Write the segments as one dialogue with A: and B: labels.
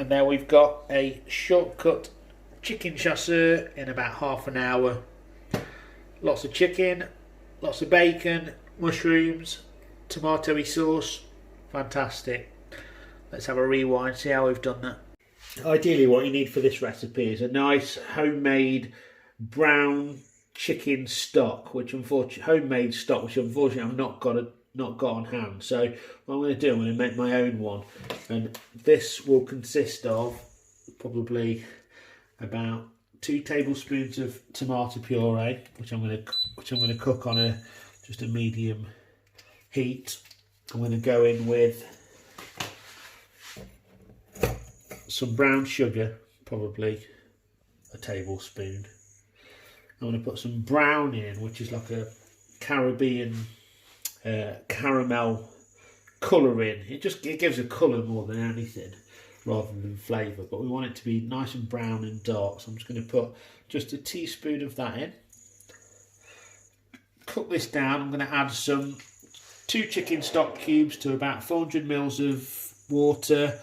A: And there we've got a shortcut chicken chasseur in about half an hour. Lots of chicken, lots of bacon, mushrooms, tomatoey sauce. Fantastic. Let's have a rewind, see how we've done that. Ideally what you need for this recipe is a nice homemade brown chicken stock, which unfortunately I've not got on hand. So what I'm going to do, I'm going to make my own one, and this will consist of probably about 2 tablespoons of tomato puree, which I'm going to cook on just a medium heat. I'm going to go in with some brown sugar, probably a tablespoon. I'm going to put some brown in, which is like a Caribbean caramel colour in. It gives a colour more than anything, rather than flavour, but we want it to be nice and brown and dark, so I'm just going to put just a teaspoon of that in. Cook this down. I'm going to add 2 chicken stock cubes to about 400 ml of water.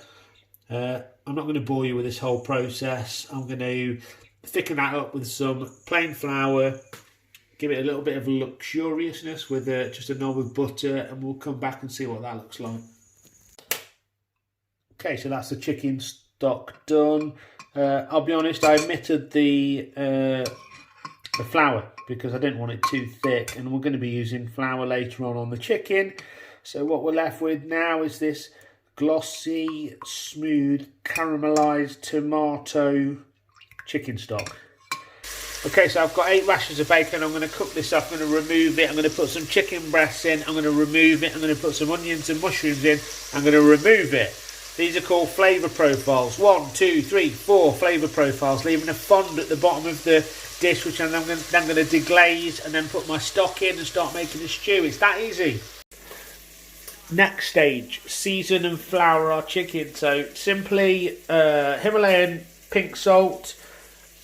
A: I'm not going to bore you with this whole process. I'm going to thicken that up with some plain flour, give it a little bit of luxuriousness with just a knob of butter, and we'll come back and see what that looks like. Okay, so that's the chicken stock done. I'll be honest, I omitted the flour because I didn't want it too thick, and we're going to be using flour later on the chicken. So what we're left with now is this glossy, smooth, caramelised tomato chicken stock. Okay, so I've got 8 rashers of bacon. I'm going to cook this up. I'm going to remove it. I'm going to put some chicken breasts in. I'm going to remove it. I'm going to put some onions and mushrooms in. I'm going to remove it. These are called flavour profiles. 1, 2, 3, 4 flavour profiles, leaving a fond at the bottom of the dish, which I'm then going to deglaze and then put my stock in and start making a stew. It's that easy. Next stage, season and flour our chicken. So simply Himalayan pink salt,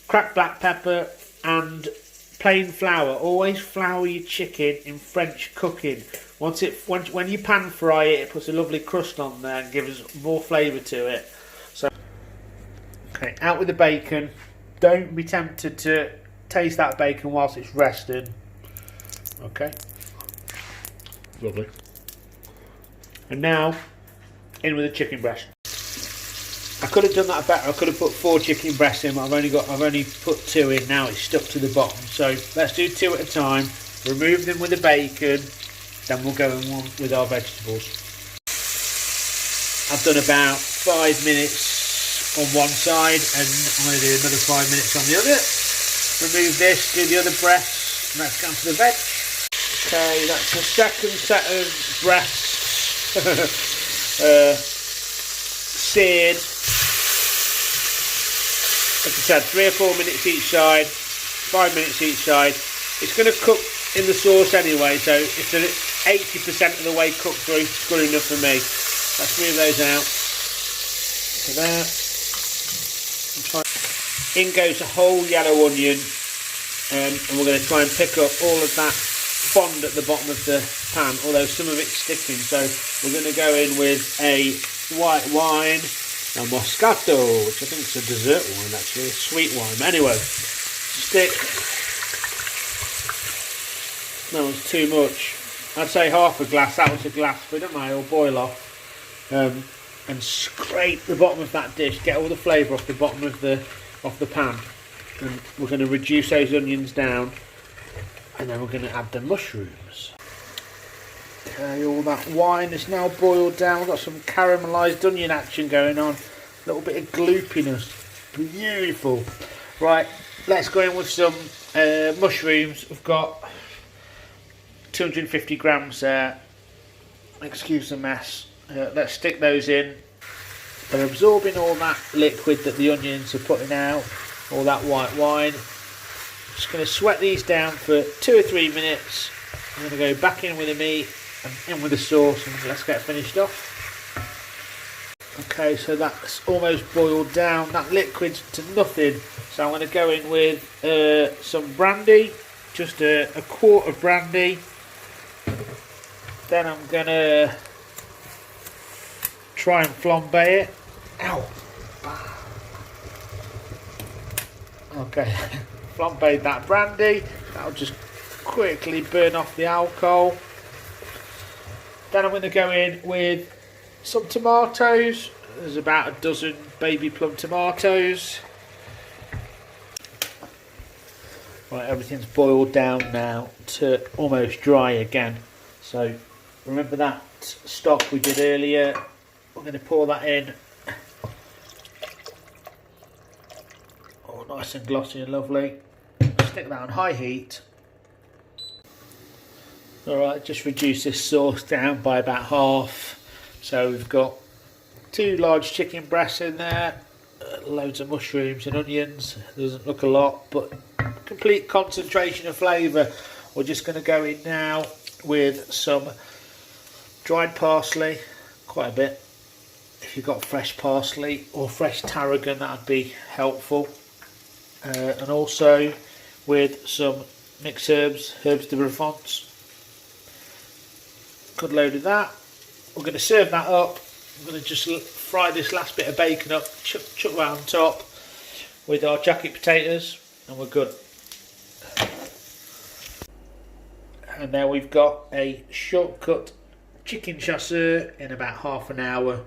A: cracked black pepper and plain flour. Always flour your chicken in French cooking. When you pan fry it, it puts a lovely crust on there and gives more flavour to it. So, okay, out with the bacon. Don't be tempted to taste that bacon whilst it's resting. Okay, lovely. And now, in with the chicken breast. I could have done that better. I could have put 4 chicken breasts in, but I've only put 2 in. Now it's stuck to the bottom. So let's do 2 at a time. Remove them with the bacon. Then we'll go in one with our vegetables. I've done about 5 minutes on one side, and I'm going to do another 5 minutes on the other. Remove this, do the other breasts, and let's go on to the veg. Okay, that's the second set of breasts seared. Like I said, 3 or 4 minutes each side, 5 minutes each side. It's going to cook in the sauce anyway, so if they're 80% of the way cooked through, it's good enough for me. Let's move those out. So there. In goes a whole yellow onion, and we're going to try and pick up all of that fond at the bottom of the pan, although some of it's sticking. So we're going to go in with a white wine, a Moscato, which I think is a dessert wine actually, a sweet wine. Anyway, stick. That was too much. I'd say half a glass. That was a glass, but don't mind, it'll boil off. And scrape the bottom of that dish. Get all the flavour off the bottom of the pan. And we're going to reduce those onions down, and then we're going to add the mushrooms. Okay, all that wine is now boiled down. We've got some caramelised onion action going on. A little bit of gloopiness. Beautiful. Right, let's go in with some mushrooms. We've got 250 grams there. Excuse the mess. Let's stick those in. They're absorbing all that liquid that the onions are putting out, all that white wine. Just going to sweat these down for 2 or 3 minutes. I'm going to go back in with the meat and in with the sauce, and let's get finished off. Okay, so that's almost boiled down. That liquid's to nothing. So I'm going to go in with some brandy, just a quart of brandy. Then I'm going to try and flambe it. Ow! Okay, flambéed that brandy. That'll just quickly burn off the alcohol. Then I'm going to go in with some tomatoes. There's about a dozen baby plum tomatoes. Right, everything's boiled down now to almost dry again. So remember that stock we did earlier? We're going to pour that in. Oh, nice and glossy and lovely. Stick that on high heat. Alright, just reduce this sauce down by about half. So we've got 2 large chicken breasts in there, loads of mushrooms and onions. Doesn't look a lot, but complete concentration of flavour. We're just going to go in now with some dried parsley, quite a bit. If you've got fresh parsley or fresh tarragon, that would be helpful. And also with some mixed herbs de Provence. Good load of that. We're going to serve that up. I'm going to just fry this last bit of bacon up, chuck that on top with our jacket potatoes, and we're good. And now we've got a shortcut chicken chasseur in about half an hour.